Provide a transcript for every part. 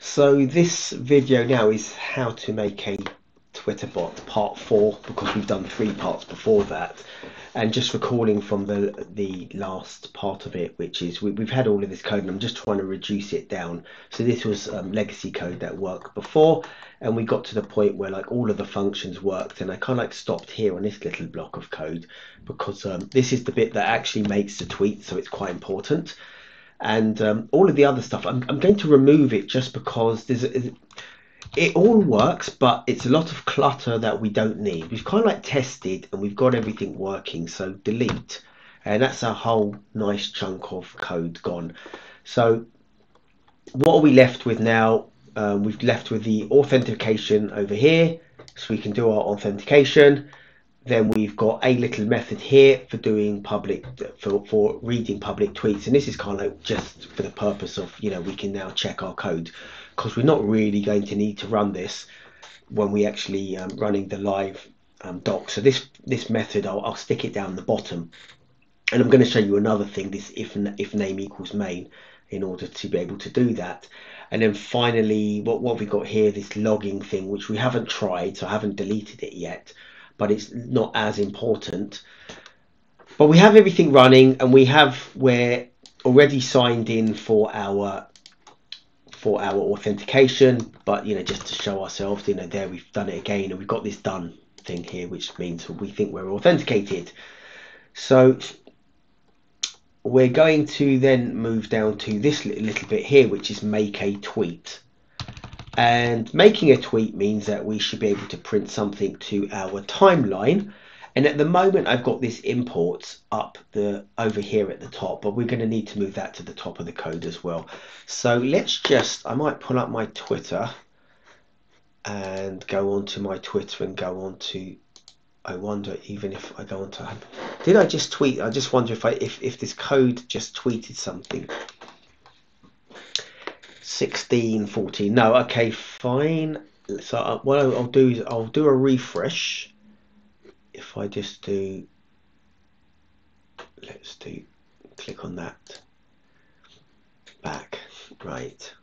So this video now is how to make a Twitter bot part 4, because we've done 3 parts before that, and just recalling from the last part of it, which is we've had all of this code and I'm just trying to reduce it down. So this was legacy code that worked before, and we got to the point where like all of the functions worked, and I kind of like stopped here on this little block of code because this is the bit that actually makes the tweet, so it's quite important. And all of the other stuff, I'm going to remove it just because it all works, but it's a lot of clutter that we don't need. We've kind of like tested and we've got everything working, so delete. And that's a whole nice chunk of code gone. So what are we left with now? We've left with the authentication over here, so we can do our authentication. Then we've got a little method here for doing public, for reading public tweets, and this is kind of like just for the purpose of, you know, we can now check our code, because we're not really going to need to run this when we actually running the live doc. So this method, I'll stick it down the bottom, and I'm going to show you another thing, this if name equals main, in order to be able to do that. And then finally, what we got here, this logging thing, which we haven't tried, so I haven't deleted it yet, but it's not as important. But we have everything running, and we're already signed in for our authentication. But you know, just to show ourselves, you know, there we've done it again, and we've got this done thing here, which means we think we're authenticated. So we're going to then move down to this little bit here, which is make a tweet. And making a tweet means that we should be able to print something to our timeline. And at the moment, I've got this import up over here at the top, but we're going to need to move that to the top of the code as well. So let's I might pull up my Twitter and go on to my Twitter and go on to, I wonder even if I go on to, did I just tweet? I just wonder if this code just tweeted something. 1614. No, okay, fine. So what I'll do is I'll do a refresh. If I just do, click on that, back, right.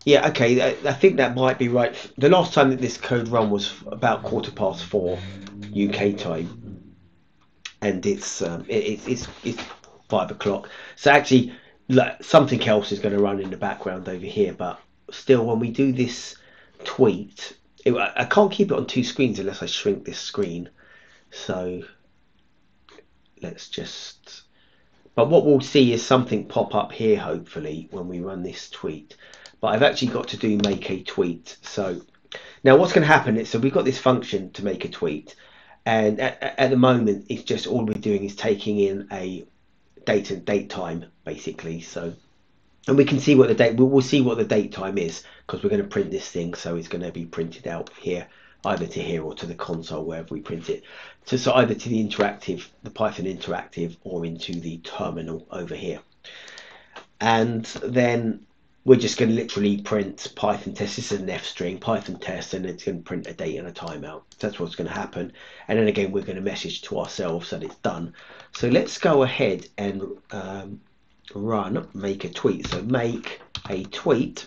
Yeah, okay, I think that might be right. The last time that this code run was about 4:15 UK time, and it's 5 o'clock. So actually, something else is going to run in the background over here. But still, when we do this tweet, I can't keep it on 2 screens unless I shrink this screen. So let's just. But what we'll see is something pop up here, hopefully, when we run this tweet. But I've actually got to do make a tweet. So now what's going to happen is, so we've got this function to make a tweet. And at the moment, it's just all we're doing is taking in a date time, basically. So, and we can see what the date, we'll see what the date time is, because we're going to print this thing. So it's going to be printed out here, either to here or to the console, wherever we print it. So either to the Python interactive, or into the terminal over here. And then we're just going to literally print Python test. This is an F string, Python test, and it's going to print a date and a timeout. That's what's going to happen. And then again, we're going to message to ourselves that it's done. So let's go ahead and make a tweet. So make a tweet,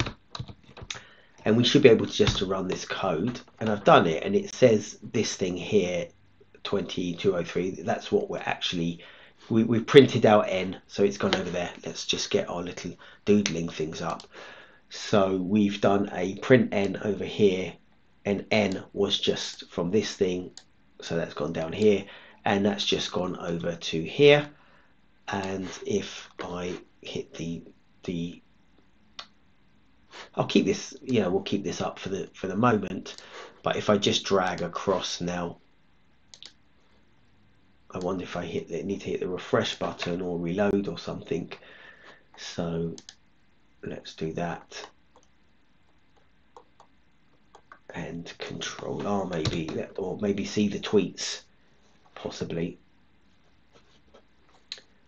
and we should be able to just run this code. And I've done it, and it says this thing here, 2203. That's what we're actually. We've printed out n, so it's gone over there. Let's just get our little doodling things up. So we've done a print n over here, and n was just from this thing, so that's gone down here, and that's just gone over to here. And if I hit the I'll keep this, you know, we'll keep this up for the moment. But if I just drag across now, I wonder if I need to hit the refresh button or reload or something. So let's do that. And Control R maybe, or maybe see the tweets, possibly.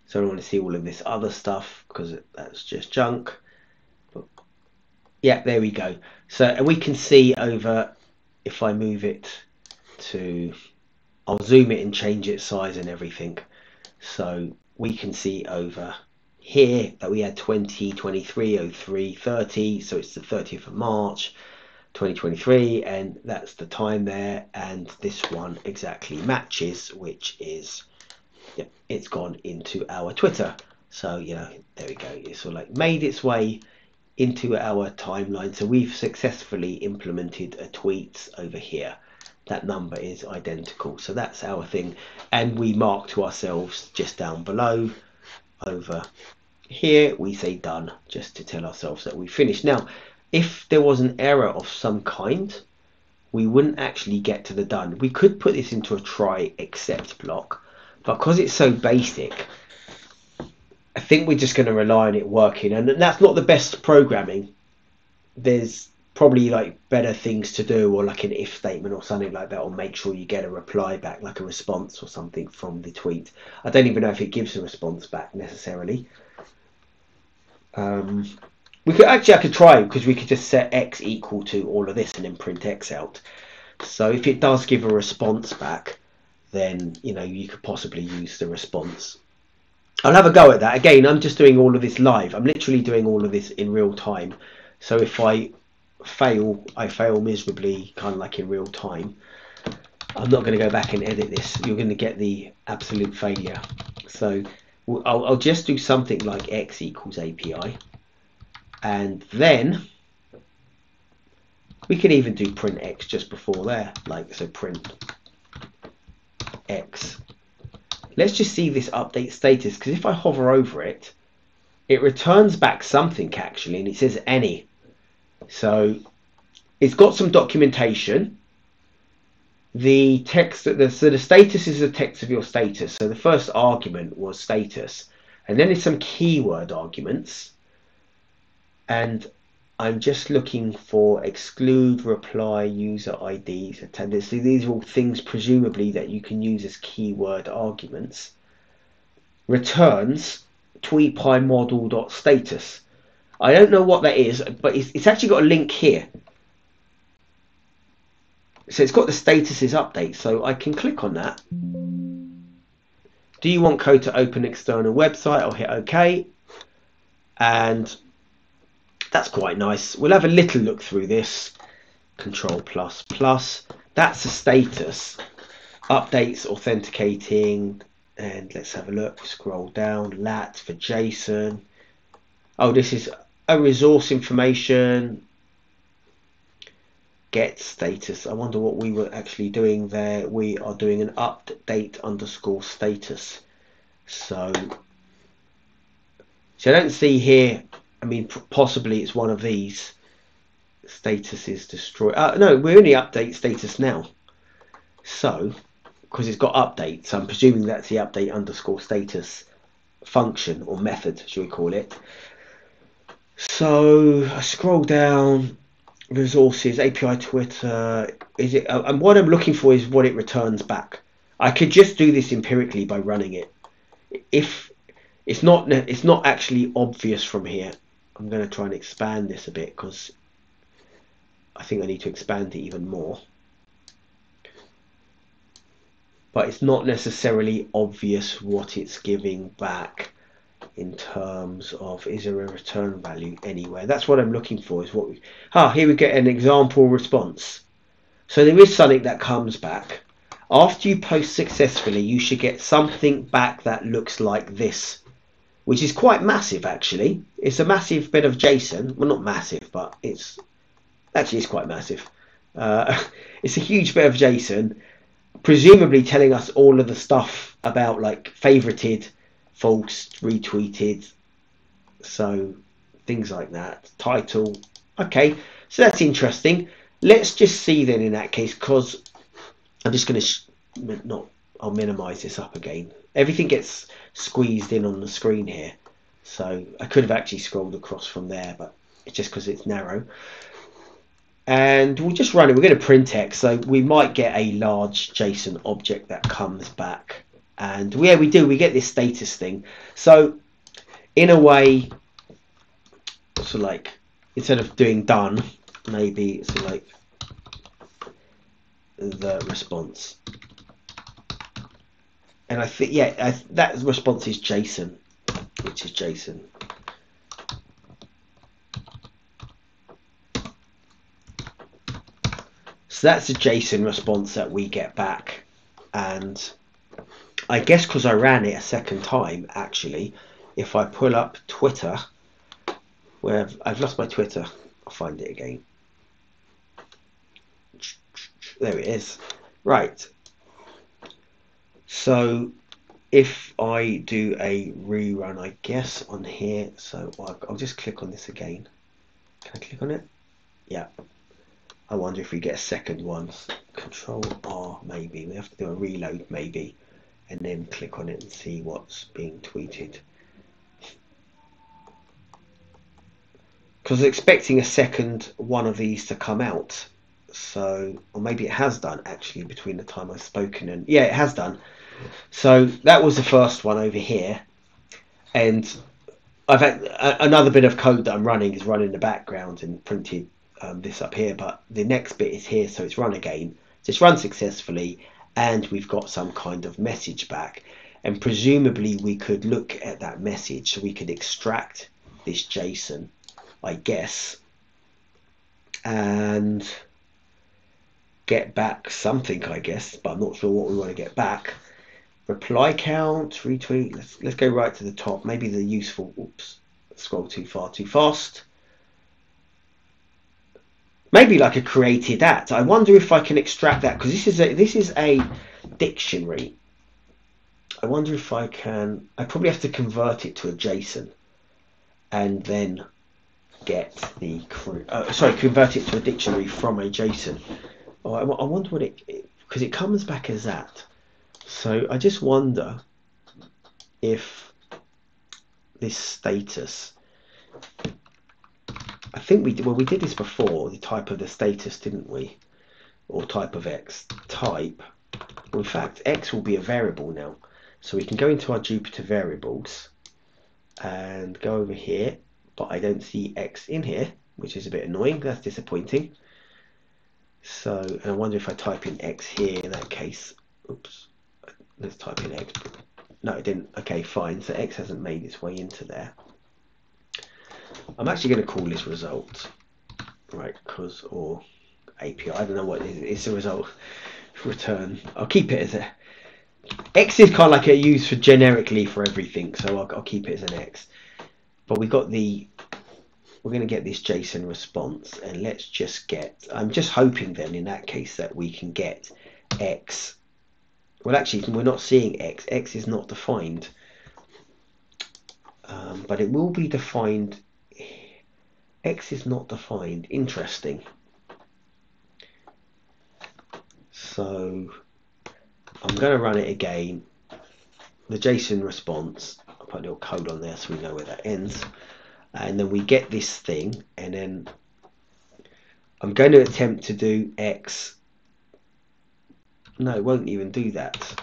So I don't want to see all of this other stuff because that's just junk. But yeah, there we go. So we can see over, if I move it to, I'll zoom it and change its size and everything. So we can see over here that we had 20, 23, 03, 30. So it's the 30th of March 2023, and that's the time there. And this one exactly matches, which is, yeah, it's gone into our Twitter. So, you know, there we go. It's sort of like made its way into our timeline. So we've successfully implemented a tweet over here. That number is identical. So that's our thing. And we mark to ourselves just down below over here, we say done, just to tell ourselves that we finished. Now, if there was an error of some kind, we wouldn't actually get to the done. We could put this into a try except block, but because it's so basic, I think we're just going to rely on it working. And that's not the best programming. There's probably like better things to do, or like an if statement or something like that, or make sure you get a reply back, like a response or something from the tweet. I don't even know if it gives a response back necessarily. We could actually, I could try, because we could just set x equal to all of this and then print x out. So if it does give a response back, then, you know, you could possibly use the response. I'll have a go at that. Again, I'm just doing all of this live. I'm literally doing all of this in real time. So if I fail miserably, kind of like in real time. I'm not going to go back and edit this. You're going to get the absolute failure. So I'll just do something like x equals API. And then we can even do print x just before there. Like, so print x. Let's just see this update status, because if I hover over it, it returns back something actually, and it says any. So it's got some documentation. The text, so the status is the text of your status. So the first argument was status, and then there's some keyword arguments. And I'm just looking for exclude, reply, user IDs, attendance. So these are all things presumably that you can use as keyword arguments. Returns tweetpie model.status. I don't know what that is, but it's actually got a link here. So it's got the statuses update, so I can click on that. Do you want code to open external website? I'll hit OK. And that's quite nice. We'll have a little look through this. Control++. That's the status. Updates, authenticating. And let's have a look. Scroll down. Lat for JSON. Oh, this is a resource information. Get status. I wonder what we were actually doing there. We are doing an update underscore status. So I don't see here. I mean, possibly it's one of these. Status is destroyed. No, we're only update status now. So, because it's got update, so I'm presuming that's the update underscore status function or method, should we call it. So I scroll down. Resources, API, Twitter. Is it? And what I'm looking for is what it returns back. I could just do this empirically by running it. If it's not actually obvious from here, I'm going to try and expand this a bit, because I think I need to expand it even more. But it's not necessarily obvious what it's giving back in terms of, is there a return value anywhere? That's what I'm looking for, is what we, here we get an example response. So there is something that comes back. After you post successfully, you should get something back that looks like this, which is quite massive actually. It's a massive bit of JSON. Well, not massive, but it's quite massive. It's a huge bit of JSON, presumably telling us all of the stuff about like favorited, false, retweeted, so things like that. Title. Okay, so that's interesting. Let's just see then in that case, because I'm just going to I'll minimize this up again. Everything gets squeezed in on the screen here, so I could have actually scrolled across from there, but it's just because it's narrow. And we'll just run it. We're going to print X, so we might get a large JSON object that comes back. And yeah, we do. We get this status thing. So in a way, so like instead of doing done, maybe it's like the response. And I think, yeah, that response is JSON, which is JSON. So that's a JSON response that we get back. And I guess because I ran it a second time, actually, if I pull up Twitter, where I've lost my Twitter, I'll find it again. There it is. Right. So if I do a rerun, I guess, on here, so I'll just click on this again. Can I click on it? Yeah. I wonder if we get a second one. Control R, maybe. We have to do a reload, maybe, and then click on it and see what's being tweeted. Because I was expecting a second one of these to come out. So, or maybe it has done actually between the time I've spoken and yeah, it has done. So that was the first one over here, and I've had another bit of code that I'm running is run in the background and printed this up here, but the next bit is here, so it's run again. So it's run successfully, and we've got some kind of message back, and presumably we could look at that message, so we could extract this JSON, I guess, and get back something, I guess, but I'm not sure what we want to get back. Reply count, retweet. Let's go right to the top. Maybe the useful. Oops, scroll too far, too fast. Maybe like a created at. I wonder if I can extract that, because this is a dictionary. I wonder if I can. I probably have to convert it to a JSON, and then get the convert it to a dictionary from a JSON. Oh, I wonder what because it comes back as that. So I just wonder if this status, I think we did this before, the type of the status, didn't we? Or type of X, type. Well, in fact, X will be a variable now. So we can go into our Jupyter variables and go over here, but I don't see X in here, which is a bit annoying. That's disappointing. So, and I wonder if I type in X here in that case. Oops. Let's type in X. No, it didn't. Okay, fine. So X hasn't made its way into there. I'm actually going to call this result, right? Or API. I don't know what it is. It's a result return. I'll keep it as a X is kind of like a used for generically for everything, so I'll keep it as an X. But we're going to get this JSON response, and let's just get. I'm just hoping then in that case that we can get X. Well, actually, we're not seeing X. X is not defined, but it will be defined. X is not defined. Interesting. So I'm going to run it again. The JSON response. I'll put a little code on there so we know where that ends. And then we get this thing, and then I'm going to attempt to do X. No, it won't even do that.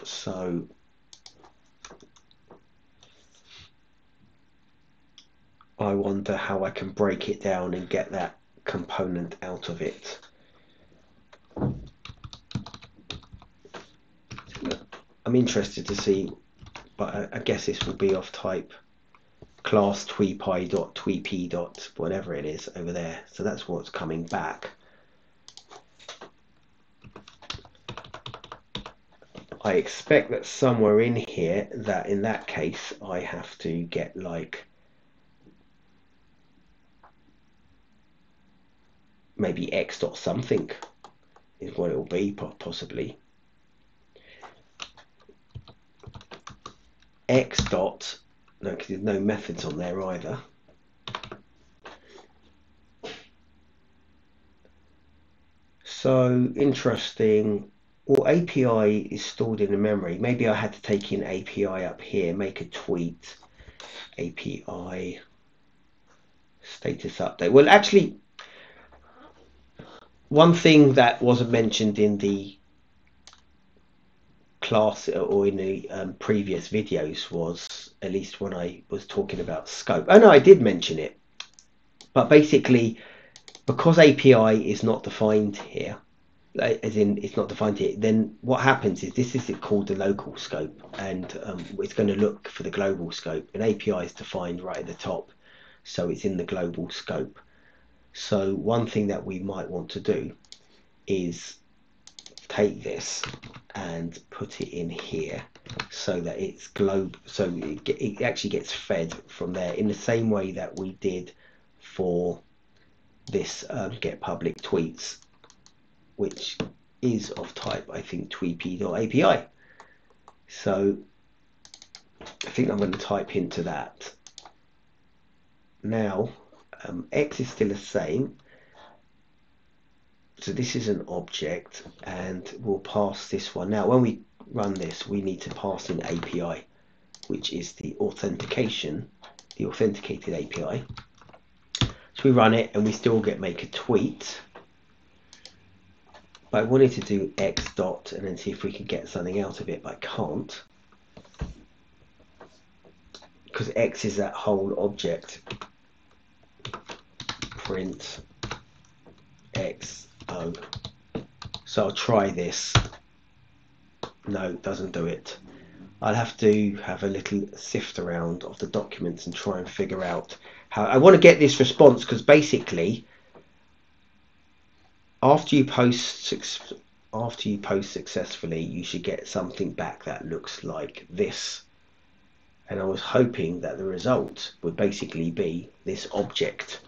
So I wonder how I can break it down and get that component out of it. I'm interested to see, but I guess this will be of type class tweepy.tweepy. Whatever it is over there. So that's what's coming back. I expect that somewhere in here, that in that case, I have to get like maybe X dot something is what it will be, possibly. X dot, no, because there's no methods on there either. So interesting. Well, API is stored in the memory. Maybe I had to take in API up here, make a tweet, API status update. Well, actually, one thing that wasn't mentioned in the class or in the previous videos was, at least when I was talking about scope. Oh no, I did mention it. But basically, because API is not defined here, as in it's not defined here, then what happens is this is called the local scope, and it's going to look for the global scope. An API is defined right at the top, so it's in the global scope. So one thing that we might want to do is take this and put it in here so that it's so it actually gets fed from there in the same way that we did for this get public tweets, which is of type, I think, tweepy.api. So I think I'm going to type into that. Now X is still the same, so this is an object, and we'll pass this one. Now when we run this, we need to pass in API, which is the authenticated API. So we run it and we still get make a tweet, but I wanted to do X dot and then see if we could get something out of it, but I can't, because X is that whole object. Print X O. So I'll try this. No, it doesn't do it. I'll have to have a little sift around of the documents and try and figure out how I want to get this response, because basically after you post successfully, you should get something back that looks like this. And I was hoping that the result would basically be this object,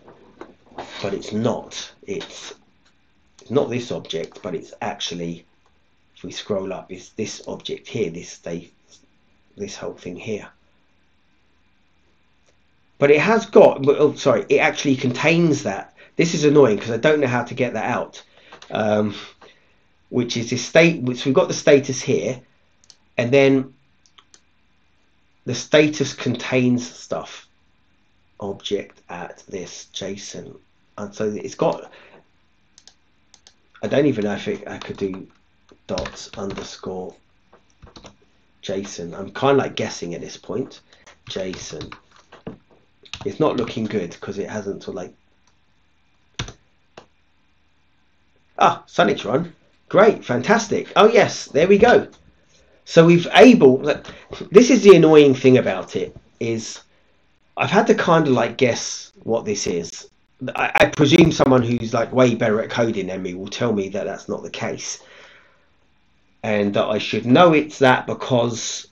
but it's not. It's not this object, but it's actually, if we scroll up, is this object here, this whole thing here. But it has got, oh sorry, it actually contains that. This is annoying because I don't know how to get that out. Which is this state, which we've got the status here, and then the status contains stuff. Object at this JSON, and so it's got. I don't even know if I could do dots underscore JSON. I'm kind of like guessing at this point. JSON. It's not looking good because it hasn't sort of like. Ah, Sonix run. Great, fantastic. Oh yes, there we go. So we've this is the annoying thing about it, is I've had to kind of like guess what this is. I presume someone who's like way better at coding than me will tell me that that's not the case, and that I should know it's that because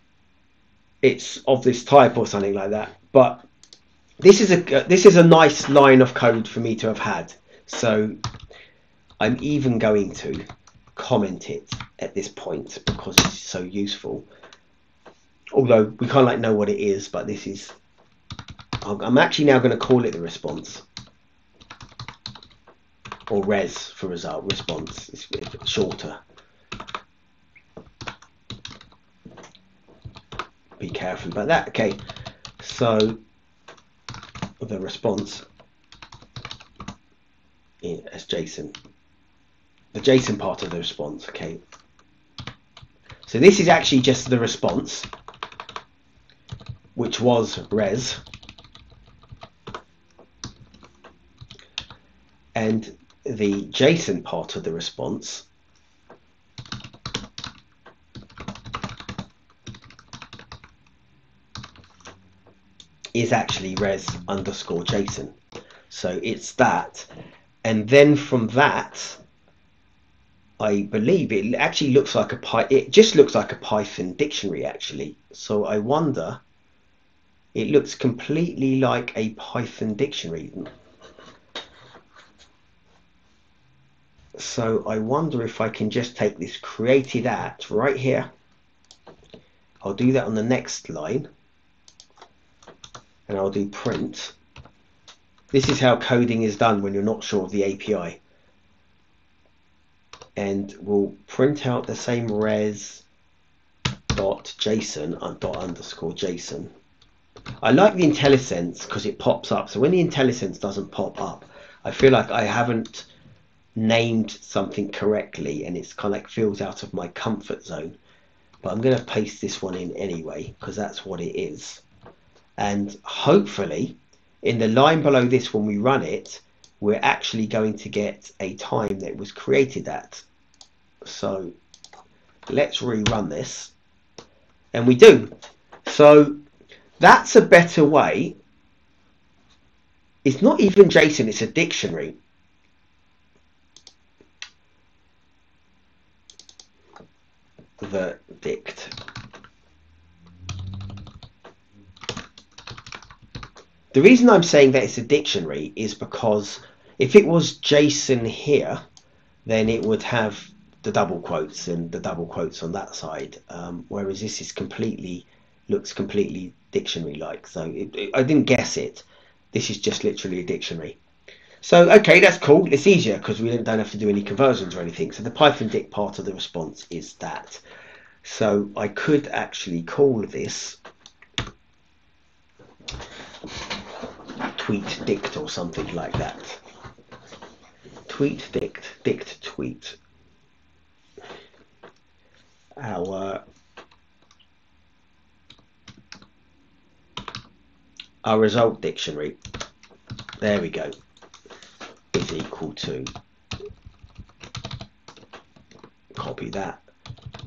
it's of this type or something like that. But this is a nice line of code for me to have had, so I'm even going to comment it at this point because it's so useful. Although we kind of like know what it is, but this is. I'm actually now going to call it the response, or res for result. Response is shorter. Be careful about that. Okay, so the response as JSON. The JSON part of the response. Okay, so this is actually just the response, which was res, and the JSON part of the response is actually res underscore JSON. So it's that, and then from that, I believe it actually looks like it just looks like a Python dictionary actually. So I wonder, it looks completely like a Python dictionary. So I wonder if I can just take this created at right here. I'll do that on the next line, and I'll do print. This is how coding is done when you're not sure of the API. And we'll print out the same res dot JSON dot underscore JSON. I like the IntelliSense because it pops up. So when the IntelliSense doesn't pop up, I feel like I haven't named something correctly, and it's kind of like feels out of my comfort zone. But I'm going to paste this one in anyway because that's what it is. And hopefully in the line below this, when we run it, we're actually going to get a time that it was created at. So let's rerun this, and we do. So that's a better way. It's not even JSON, it's a dictionary. The dict. The reason I'm saying that it's a dictionary is because if it was JSON here, then it would have the double quotes and the double quotes on that side, whereas this is looks completely dictionary-like. So I didn't guess it. This is just literally a dictionary. So okay, that's cool. It's easier because we don't have to do any conversions or anything. So the Python dict part of the response is that. So I could actually call this tweet dict or something like that. Tweet dict tweet. Our result dictionary. There we go. Is equal to, copy that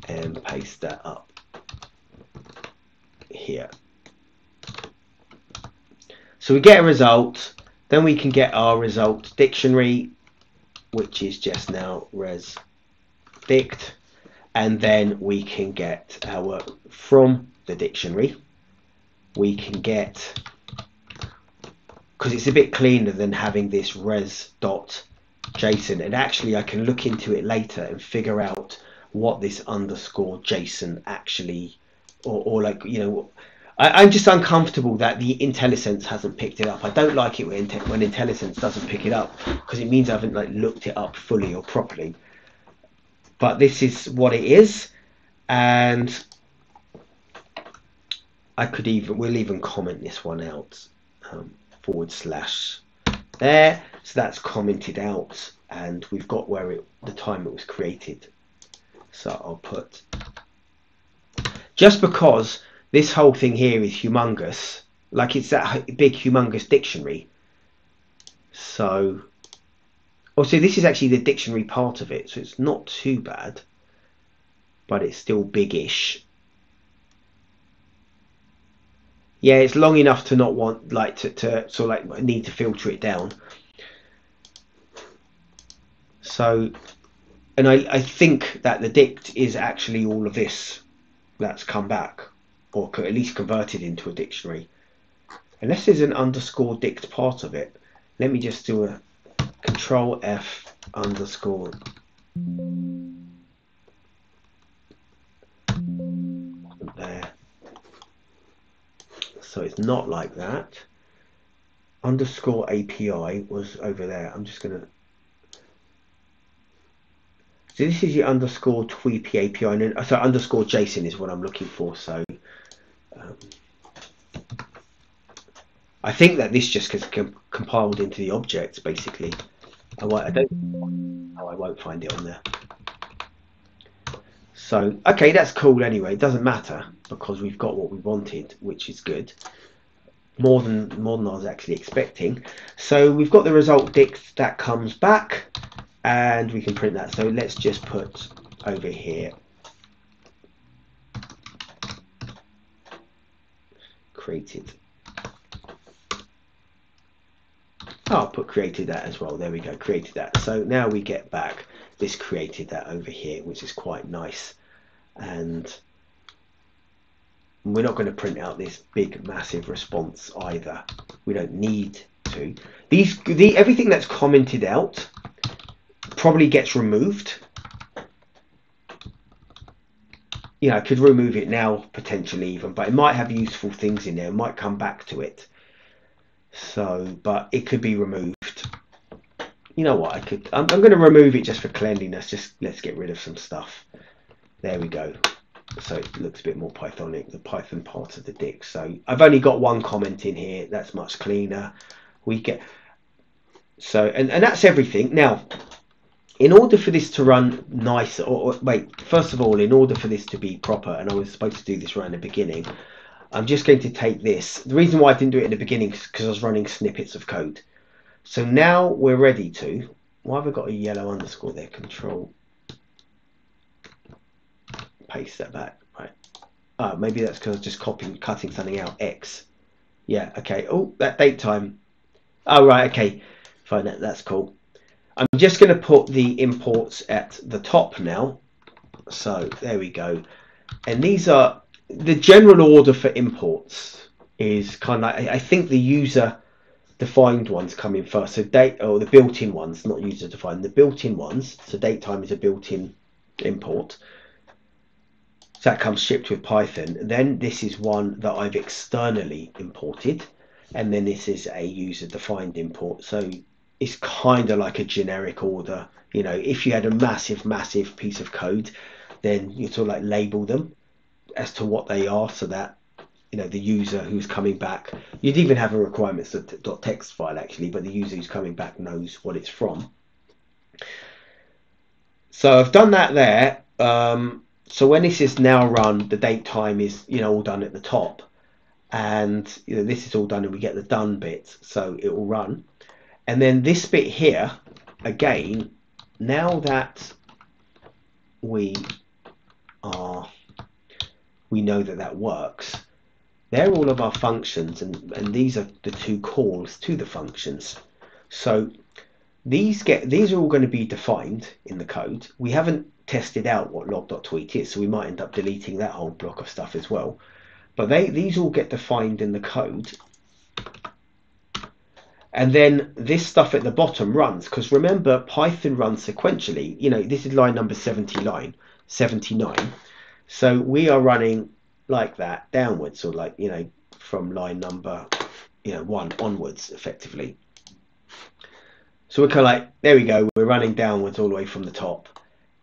and paste that up here. So we get a result, then we can get our result dictionary, which is just now res dict, and then we can get our from the dictionary. We can get, because it's a bit cleaner than having this res.json, and actually I can look into it later and figure out what this underscore JSON actually, or like, you know, I'm just uncomfortable that the IntelliSense hasn't picked it up. I don't like it when IntelliSense doesn't pick it up, because it means I haven't like looked it up fully or properly. But this is what it is, and we'll even comment this one out, / there. So that's commented out, and we've got where the time it was created. So I'll put, just because this whole thing here is humongous, like it's that big humongous dictionary. So also this is actually the dictionary part of it, so it's not too bad, but it's still big-ish. Yeah, it's long enough to not want like to sort of like need to filter it down. So, and I think that the dict is actually all of this that's come back, or at least converted into a dictionary. Unless there's an underscore dict part of it. Let me just do a Control F underscore. There. So it's not like that. Underscore API was over there. I'm just gonna. So this is your underscore tweepy API, and so underscore JSON is what I'm looking for. So I think that this just gets compiled into the objects basically. I won't find it on there. So okay, that's cool anyway. It doesn't matter because we've got what we wanted, which is good. More than I was actually expecting. So we've got the result dict that comes back, and we can print that. So let's just put over here created. Oh, I'll put created that as well. There we go, created that. So now we get back this created that over here, which is quite nice. And we're not going to print out this big massive response either. We don't need to. Everything that's commented out probably gets removed. You know, I could remove it now potentially even, but it might have useful things in there. It might come back to it. So, but it could be removed. You know what? I'm going to remove it just for cleanliness. Just let's get rid of some stuff. There we go. So it looks a bit more Pythonic, the Python part of the dict. So I've only got one comment in here. That's much cleaner. We get so, and that's everything. Now, in order for this to run nice, or wait, first of all, in order for this to be proper, and I was supposed to do this right in the beginning, I'm just going to take this. The reason why I didn't do it in the beginning is because I was running snippets of code. So now we're ready to. Why have I got a yellow underscore there? Control paste that back, right? Oh, maybe that's because I was just cutting something out. X. Yeah, okay. Oh, that date time. Oh, right, okay. Fine, that's cool. I'm just going to put the imports at the top now. So there we go. And these are the general order for imports is kind of like, I think the user defined ones come in first. So date, or the built-in ones, not user defined, the built-in ones. So date time is a built-in import. So that comes shipped with Python. Then this is one that I've externally imported. And then this is a user defined import. So it's kind of like a generic order. You know, if you had a massive piece of code, then you sort of like label them as to what they are, so that you know the user who's coming back, you'd even have a requirements.txt file actually, but the user who's coming back knows what it's from. So I've done that there. So when this is now run, the date time is all done at the top, and this is all done, and we get the done bit, so it will run. And then this bit here, again, now that we know that works, they're all of our functions, and these are the two calls to the functions. So these are all going to be defined in the code. We haven't tested out what log.tweet is, so we might end up deleting that whole block of stuff as well. But these all get defined in the code. And then this stuff at the bottom runs, because remember, Python runs sequentially. This is line number 79. So we are running like that downwards, or like, from line number 1 onwards, effectively. So we're kind of like, there we go, we're running downwards all the way from the top,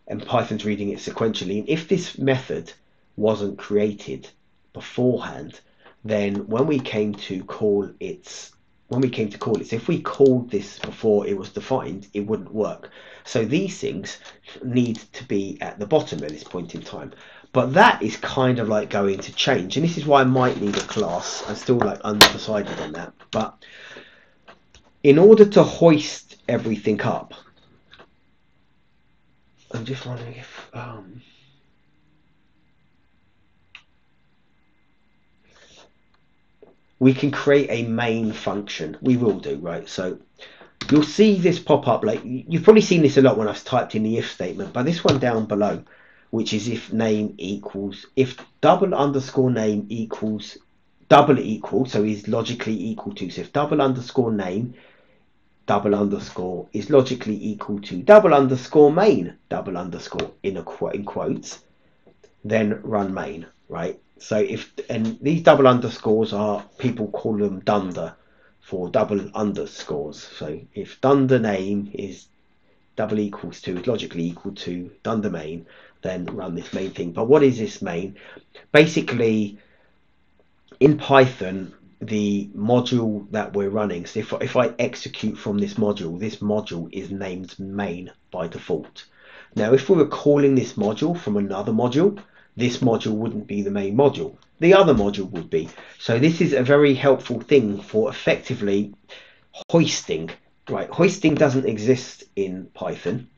and Python's reading it sequentially. And if this method wasn't created beforehand, then when we came to call it, so if we called this before it was defined, it wouldn't work. So these things need to be at the bottom at this point in time. But that is kind of like going to change, and this is why I might need a class. I'm still like undecided on that. But in order to hoist everything up, I'm just wondering if we can create a main function. We will do, right? So you'll see this pop up. Like, you've probably seen this a lot when I've typed in the if statement, but this one down below, which is if name equals, if double underscore name equals double equal, so is logically equal to, so if double underscore name double underscore is logically equal to double underscore main double underscore in quotes, then run main, right? So and these double underscores are, people call them dunder for double underscores. So if dunder name is double equals to, is logically equal to dunder main, then run this main thing. But what is this main? Basically, in Python, the module that we're running, so if I execute from this module is named main by default. Now, if we were calling this module from another module, this module wouldn't be the main module. The other module would be. So this is a very helpful thing for effectively hoisting. Right, hoisting doesn't exist in Python.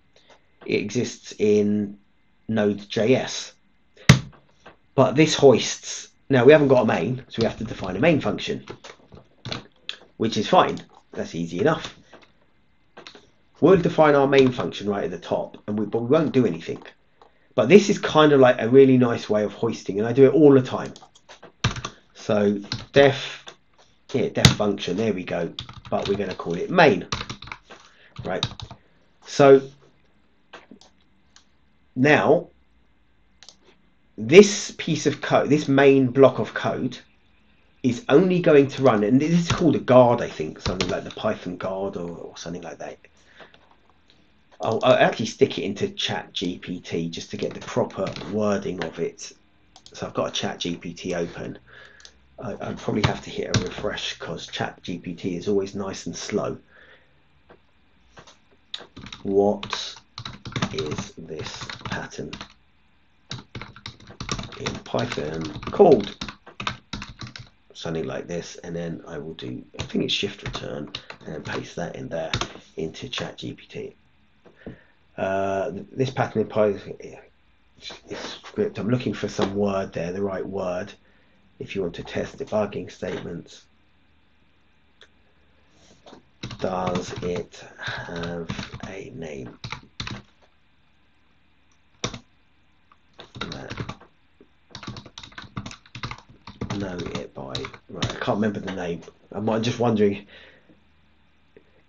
It exists in Node.js. But this hoists. Now, we haven't got a main, so we have to define a main function, which is fine. That's easy enough. We'll define our main function right at the top, but we won't do anything. But this is kind of like a really nice way of hoisting, and I do it all the time. So def function, there we go, but we're going to call it main, right? So now this piece of code, this main block of code, is only going to run, and this is called a guard, I think, something like the Python guard or something like that. I'll actually stick it into ChatGPT just to get the proper wording of it. So I've got a ChatGPT open. I'd probably have to hit a refresh because ChatGPT is always nice and slow. What is this pattern in Python called? Something like this, and then I will do, I think it's shift return, and paste that in there into ChatGPT. This pattern in Python is script. I'm looking for some word there, the right word, if you want to test debugging statements. Does it have a name? Know it by, right, I can't remember the name. I'm just wondering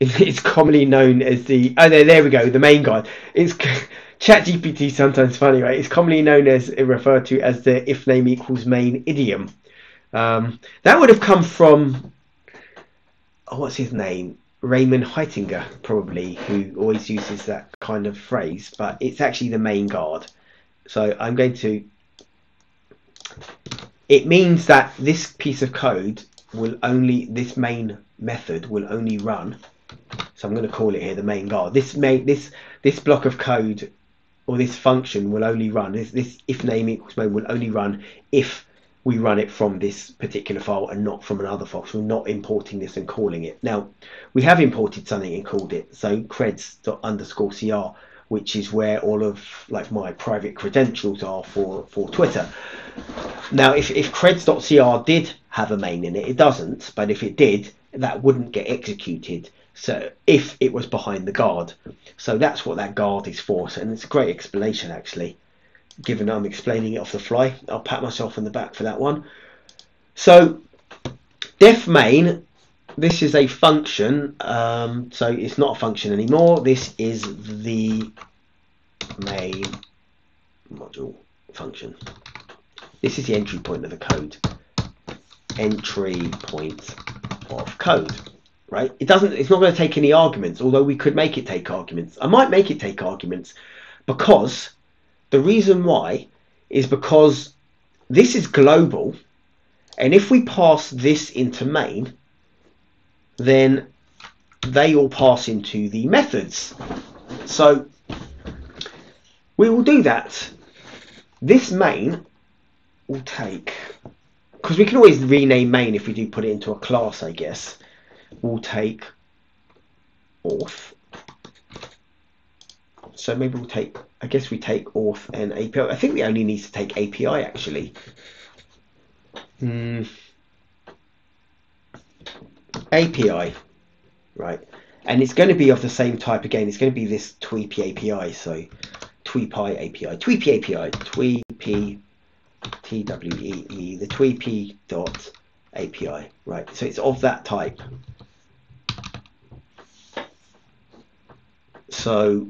if it's commonly known as the, oh no, there we go, the main guard. It's ChatGPT sometimes funny, right? It's commonly known as, referred to as the if name equals main idiom. That would have come from, oh, what's his name? Raymond Heitinger, probably, who always uses that kind of phrase, but it's actually the main guard. So I'm going to, it means that this piece of code will only, this main method will only run. So I'm going to call it here the main guard. This block of code, or this function, will only run, this if name equals main will only run if we run it from this particular file and not from another file. So we're not importing this and calling it. Now, we have imported something and called it, so creds._cr, which is where all of like my private credentials are for Twitter. Now, if creds.cr did have a main in it, it doesn't, but if it did, that wouldn't get executed. So if it was behind the guard. So that's what that guard is for. So, and it's a great explanation, actually, given I'm explaining it off the fly. I'll pat myself on the back for that one. So def main, this is a function. So it's not a function anymore. This is the main module function. This is the entry point of the code. Entry point of code. Right? It's not going to take any arguments, although we could make it take arguments. I might make it take arguments, because the reason why is because this is global, and if we pass this into main, then they all pass into the methods. So we will do that. This main will take, because we can always rename main if we do put it into a class, I guess. We'll take auth. So maybe we'll take, I guess we take auth and API. I think we only need to take API, actually. API, right? And it's going to be of the same type again. It's going to be this Tweepy API. So Tweepy API, Tweepy API, Tweepy, TWEE, the Tweepy dot API, right? So it's of that type. So,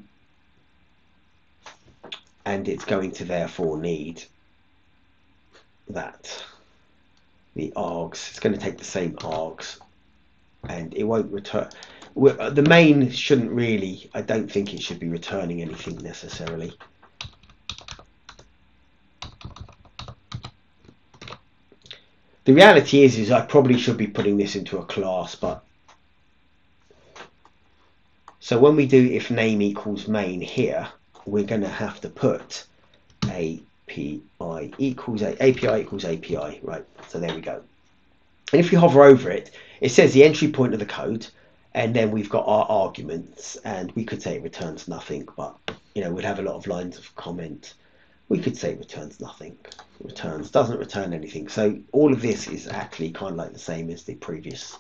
and it's going to therefore need that, the args. It's going to take the same args, and it won't return. The main shouldn't really, I don't think it should be returning anything necessarily. The reality is I probably should be putting this into a class, but so when we do if name equals main here, we're going to have to put API equals API, right? So there we go. And if you hover over it, it says the entry point of the code, and then we've got our arguments, and we could say it returns nothing, but you know, we'd have a lot of lines of comment. We could say it returns nothing. Returns, doesn't return anything. So all of this is actually kind of like the same as the previous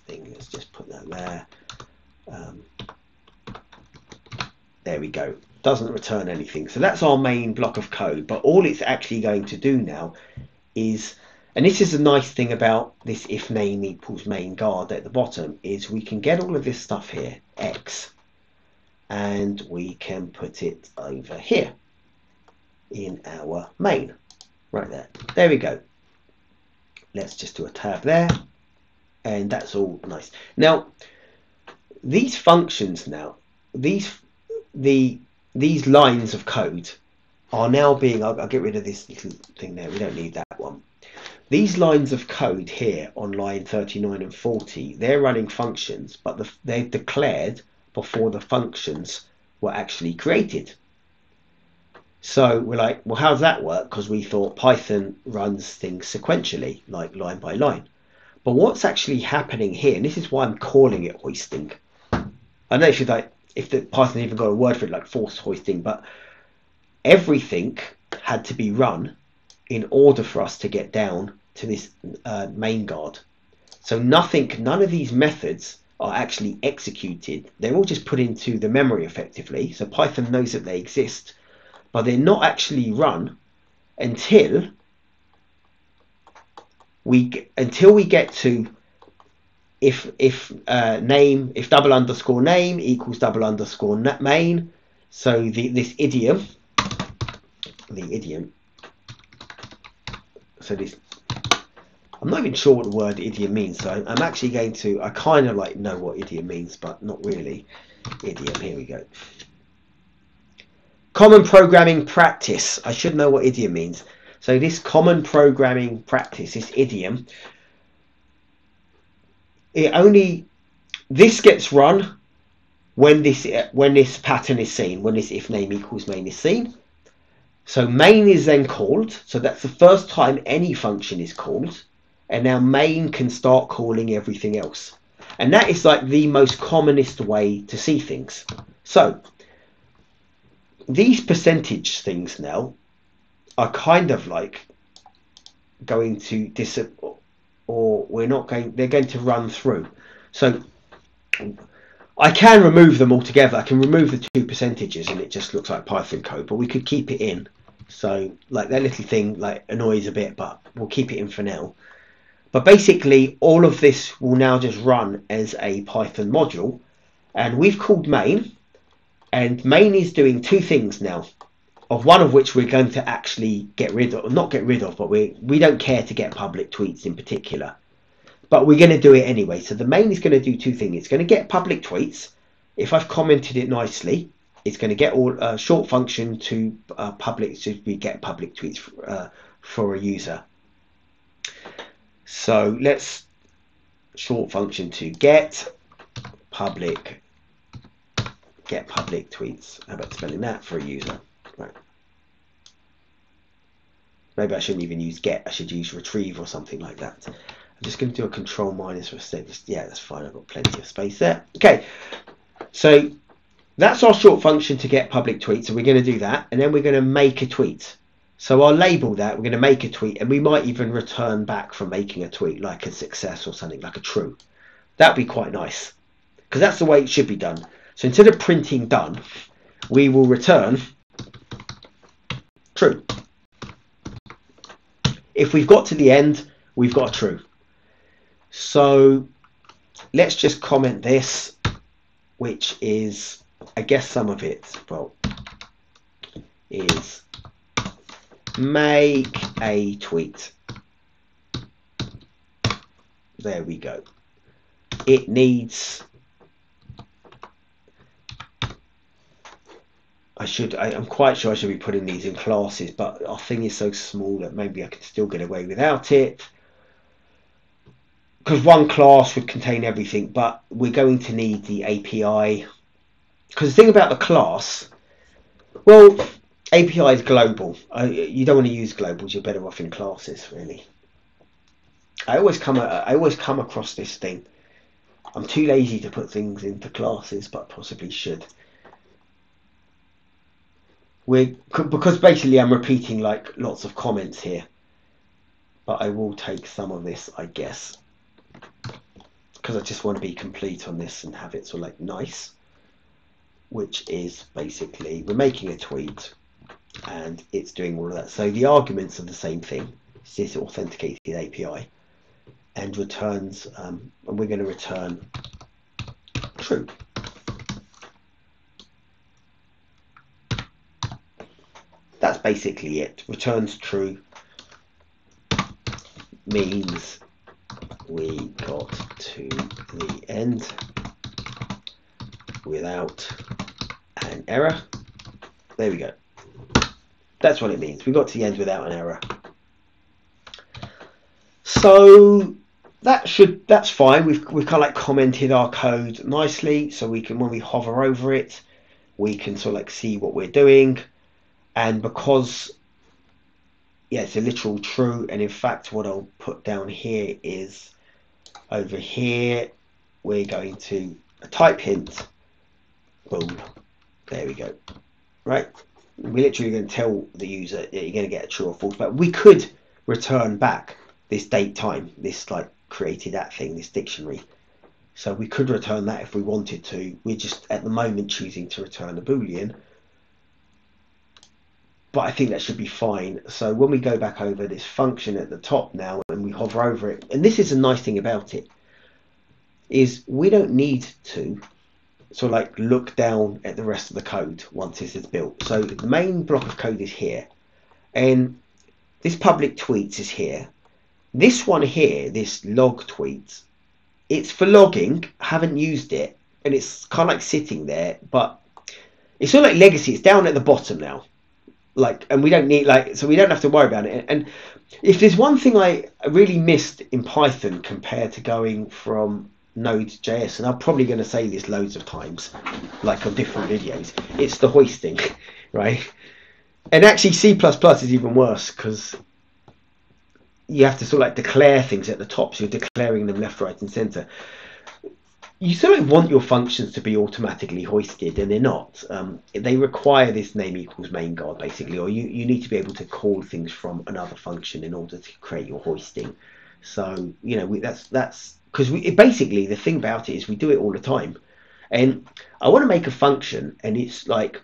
thing. Let's just put that there. There we go. Doesn't return anything. So that's our main block of code. But all it's actually going to do now is, and this is a nice thing about this if name equals main guard at the bottom, is we can get all of this stuff here, X, and we can put it over here in our main. Right there. There we go. Let's just do a tab there. And that's all nice. Now, these functions now, these lines of code are now being, I'll get rid of this little thing there, we don't need that one. These lines of code here on line 39 and 40, they're running functions, but they're declared before the functions were actually created. So we're like, well, how does that work? Because we thought Python runs things sequentially, like line by line. But what's actually happening here, and this is why I'm calling it hoisting. I don't know if the Python even got a word for it, like force hoisting, but everything had to be run in order for us to get down to this main guard. So none of these methods are actually executed. They're all just put into the memory effectively. So Python knows that they exist, but they're not actually run until we get to if double underscore name equals double underscore main. So this idiom. So this, I'm not even sure what the word idiom means. So I'm actually going to, I kind of like know what idiom means, but not really. Idiom, here we go. Common programming practice. I should know what idiom means. So this common programming practice, this idiom, this gets run when this pattern is seen, when this if name equals main is seen. So main is then called. So that's the first time any function is called. And now main can start calling everything else. And that is like the most commonest way to see things. So these percentage things now are kind of like going to they're going to run through. So I can remove them altogether. I can remove the two percentages and it just looks like Python code, but we could keep it in. So like that little thing like annoys a bit, but we'll keep it in for now. But basically all of this will now just run as a Python module, and we've called main, and main is doing two things now, of one of which we're going to actually not get rid of, but we don't care to get public tweets in particular. But we're going to do it anyway. So the main is going to do two things. It's going to get public tweets. If I've commented it nicely, it's going to get all short function to public, so we get public tweets for a user. So let's short function to get public tweets. How about spelling that for a user? Right. Maybe I shouldn't even use get. I should use retrieve or something like that. I'm just going to do a control minus for a sec. Yeah, that's fine. I've got plenty of space there. Okay, so that's our short function to get public tweets. So we're going to do that, and then we're going to make a tweet. So I'll label that. We're going to make a tweet, and we might even return back from making a tweet like a success or something, like a true. That'd be quite nice, because that's the way it should be done. So instead of printing done, we will return true. If we've got to the end, we've got a true. So let's just comment this, which is, I guess some of it, well, is make a tweet. There we go. It needs, I'm quite sure I should be putting these in classes, but our thing is so small that maybe I could still get away without it. Because one class would contain everything, but we're going to need the API. Because the thing about the class, well, API is global. You don't want to use globals. You're better off in classes, really. I always come across this thing. I'm too lazy to put things into classes, but possibly should. Because basically I'm repeating like lots of comments here, but I will take some of this, I guess, because I just want to be complete on this and have it sort of like nice, which is basically we're making a tweet and it's doing all of that. So the arguments are the same thing. It's this authenticated API and returns, and we're going to return true. That's basically it. Returns true means we got to the end without an error. There we go. That's what it means. We got to the end without an error. So that's fine. We've kind of like commented our code nicely, so we can, when we hover over it, we can sort of like see what we're doing. And because, yeah, it's a literal true, and in fact what I'll put down here is over here we're going to type hint, boom, there we go, right? We're literally going to tell the user that you're going to get a true or false. But we could return back this date time, this like created at thing, this dictionary. So we could return that if we wanted to. We're just at the moment choosing to return a Boolean. But I think that should be fine. So when we go back over this function at the top now and we hover over it, and this is a nice thing about it, is we don't need to sort of like look down at the rest of the code once this is built. So the main block of code is here, and this public tweets is here. This one here, this log tweets, it's for logging. I haven't used it, and it's kind of like sitting there, but it's sort of like legacy. It's down at the bottom now, like, and we don't need like, so we don't have to worry about it. And if there's one thing I really missed in Python compared to going from Node.js, and I'm probably going to say this loads of times, like on different videos, it's the hoisting, right? And actually C++ is even worse because you have to sort of like declare things at the top, so you're declaring them left, right, and center. You sort of want your functions to be automatically hoisted, and they're not. They require this name equals main guard, basically, or you need to be able to call things from another function in order to create your hoisting. So, you know, that's because basically the thing about it is we do it all the time. And I want to make a function, and it's like,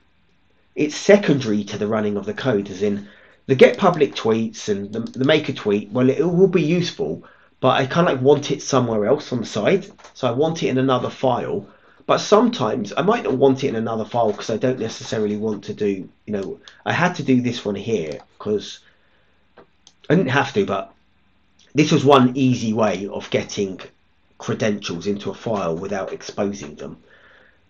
it's secondary to the running of the code, as in the get public tweets and the make a tweet. Well, it will be useful, but I kind of like want it somewhere else on the side. So I want it in another file. But sometimes I might not want it in another file because I don't necessarily want to do, you know, I had to do this one here because I didn't have to, but this was one easy way of getting credentials into a file without exposing them.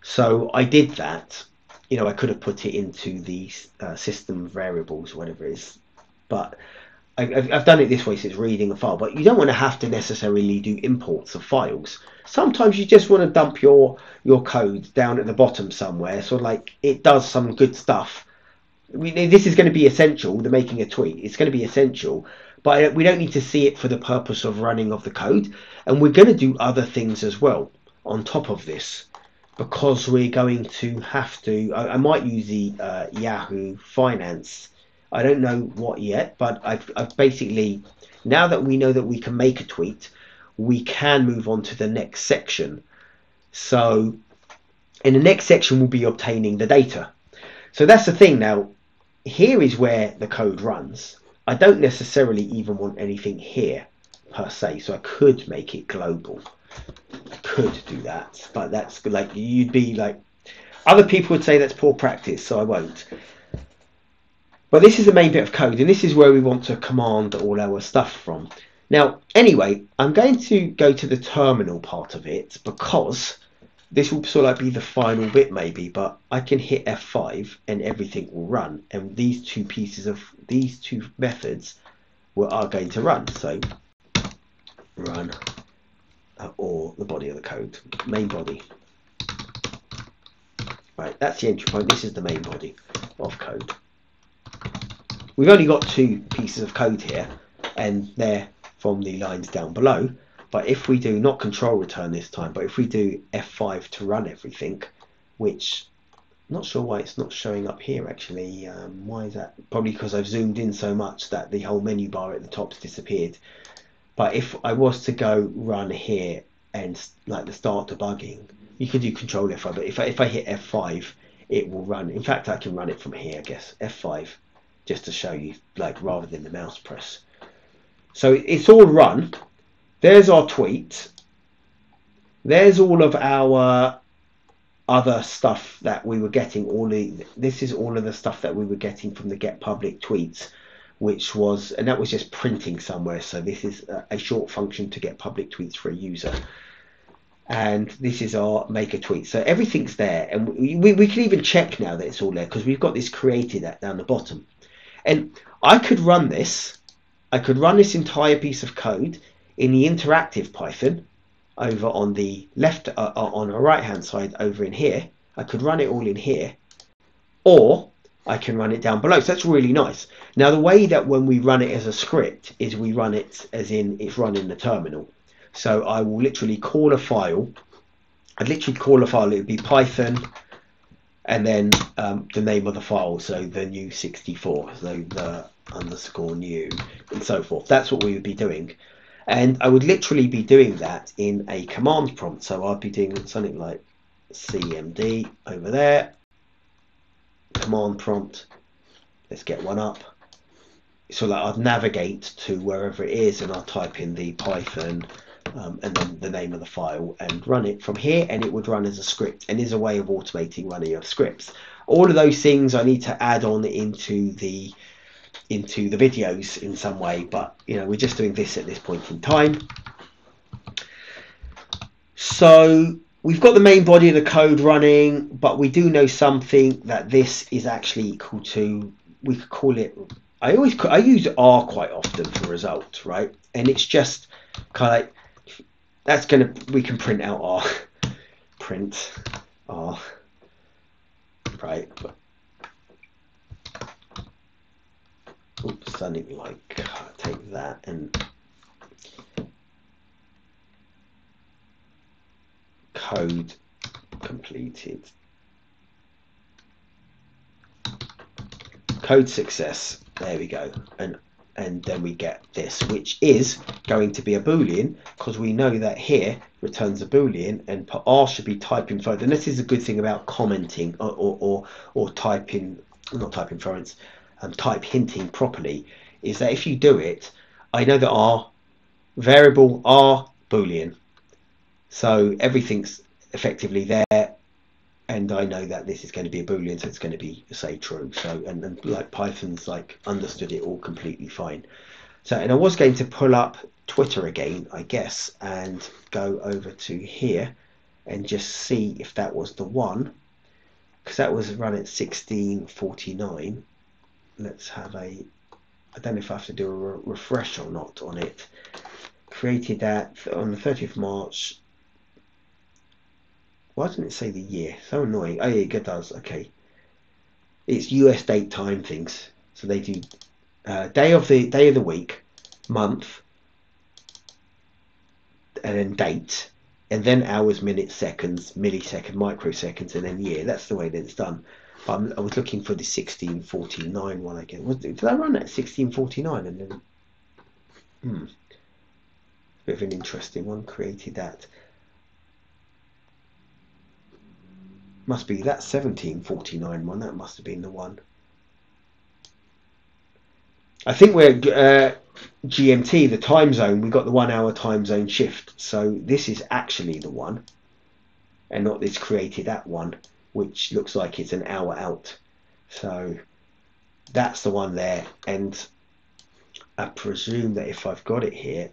So I did that. You know, I could have put it into the system variables, whatever it is, but I've done it this way, so it's reading a file. But you don't want to have to necessarily do imports of files. Sometimes you just want to dump your code down at the bottom somewhere, so like it does some good stuff. This is going to be essential. The making a tweet, it's going to be essential, but we don't need to see it for the purpose of running of the code. And we're going to do other things as well on top of this, because we're going to have to, I might use the Yahoo Finance. I don't know what yet, but I've basically, now that we know that we can make a tweet, we can move on to the next section. So in the next section, we'll be obtaining the data. So that's the thing now. Here is where the code runs. I don't necessarily even want anything here per se, so I could make it global. I could do that, but that's like, you'd be like, other people would say that's poor practice, so I won't. But this is the main bit of code, and this is where we want to command all our stuff from. Now, anyway, I'm going to go to the terminal part of it, because this will sort of like be the final bit maybe, but I can hit F5 and everything will run, and these two methods are going to run. So run, or the body of the code, main body. Right, that's the entry point. This is the main body of code. We've only got two pieces of code here, and they're from the lines down below. But if we do not control return this time, but if we do F5 to run everything, which I'm not sure why it's not showing up here actually. Why is that? Probably because I've zoomed in so much that the whole menu bar at the top's disappeared. But if I was to go run here and like the start debugging, you could do control F5, but if I hit F5, it will run. In fact, I can run it from here, I guess, F5, just to show you, like, rather than the mouse press. So it's all run. There's our tweet. There's all of our other stuff that we were getting. This is all of the stuff that we were getting from the get public tweets, which was, and that was just printing somewhere. So this is a short function to get public tweets for a user. And this is our make a tweet. So everything's there. And we can even check now that it's all there, because we've got this created at down the bottom. And I could run this. I could run this entire piece of code in the interactive Python over on the left, on the right hand side over in here. I could run it all in here, or I can run it down below. So that's really nice. Now the way that when we run it as a script is we run it as in it's run in the terminal. So I will literally call a file. I'd literally call a file. It would be Python and then the name of the file, so the new 64, so the underscore new, and so forth. That's what we would be doing. And I would literally be doing that in a command prompt. So I'd be doing something like cmd over there, command prompt. Let's get one up. So like I'd navigate to wherever it is, and I'll type in the Python and then the name of the file and run it from here, and it would run as a script, and is a way of automating running of scripts. All of those things I need to add on into the videos in some way, but you know, we're just doing this at this point in time. So we've got the main body of the code running, but we do know something, that this is actually equal to, we could call it, I use R quite often for results, right? And it's just kind of like, that's gonna, we can print out R, print R, right? Oops, something like, take that and code completed, code success, there we go, and then we get this, which is going to be a boolean, because we know that here returns a boolean, and R should be type info. And this is a good thing about commenting or typing, not type inference, type hinting properly, is that if you do it, I know that R variable R boolean, so everything's effectively there, and I know that this is going to be a boolean, so it's going to be, say, true. So and like Python's like understood it all completely fine. So, and I was going to pull up Twitter again, I guess, and go over to here and just see if that was the one, because that was run at 1649. Let's have a, I don't know if I have to do a refresh or not on it. Created that on the 30th of March. Why doesn't it say the year? So annoying. Oh yeah, it does. Okay. It's US date time things. So they do day of the week, month, and then date, and then hours, minutes, seconds, millisecond, microseconds, and then year. That's the way that it's done. But I was looking for the 1649 one again. Did I run that 1649 and then? Bit of an interesting one. Created that. Must be that 1749 one. That must have been the one. I think we're GMT, the time zone. We got the 1 hour time zone shift. So this is actually the one, and not this created that one, which looks like it's an hour out. So that's the one there. And I presume that if I've got it here,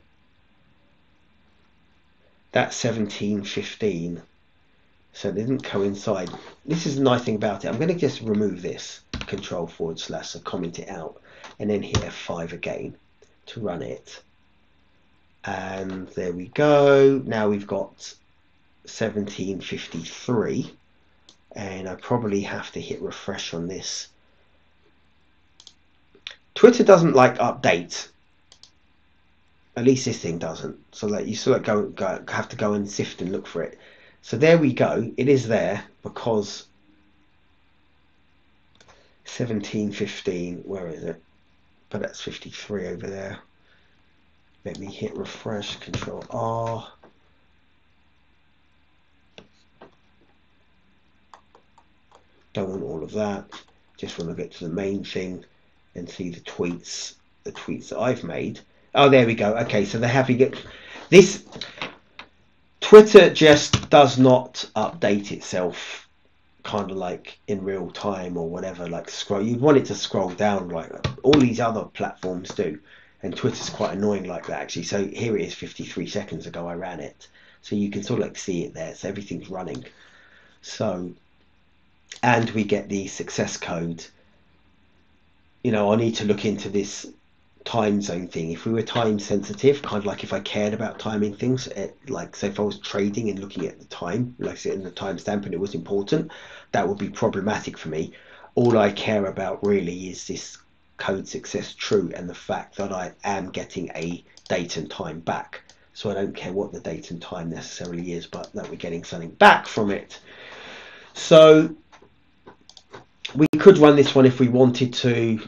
that's 1715. So they didn't coincide. This is the nice thing about it. I'm going to just remove this, control / so comment it out, and then hit F5 again to run it. And there we go. Now we've got 1753, and I probably have to hit refresh on this. Twitter doesn't like updates. At least this thing doesn't. So that you sort of have to go and sift and look for it. So there we go. It is there because 1715. Where is it? But that's 53 over there. Let me hit refresh. Control R. Don't want all of that. Just want to get to the main thing and see the tweets that I've made. Oh, there we go. Okay, so they're having it. This Twitter just does not update itself kind of like in real time or whatever, like scroll. You want it to scroll down like all these other platforms do, and Twitter's quite annoying like that actually. So here it is, 53 seconds ago I ran it, so you can sort of like see it there. So everything's running. So, and we get the success code. You know, I need to look into this time zone thing. If we were time sensitive, kind of like if I cared about timing things, like say if I was trading and looking at the time, like in the timestamp, and it was important, that would be problematic for me. All I care about really is this code success true and the fact that I am getting a date and time back. So I don't care what the date and time necessarily is, but that we're getting something back from it. So we could run this one if we wanted to,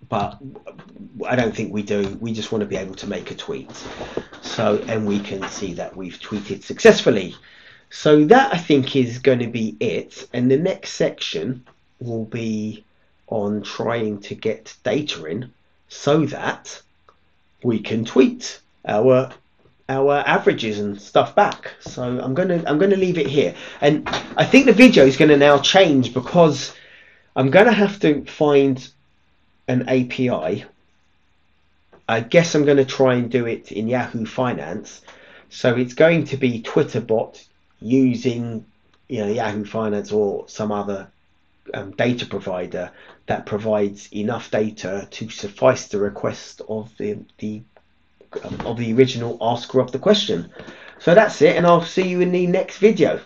but I don't think we do. We just want to be able to make a tweet. So, and we can see that we've tweeted successfully. So that, I think, is going to be it. And the next section will be on trying to get data in so that we can tweet our averages and stuff back. So I'm gonna leave it here. And I think the video is going to now change because I'm going to have to find an API. I guess I'm going to try and do it in Yahoo Finance. So it's going to be Twitterbot using, Yahoo Finance or some other data provider that provides enough data to suffice the request of the original asker of the question. So that's it, and I'll see you in the next video.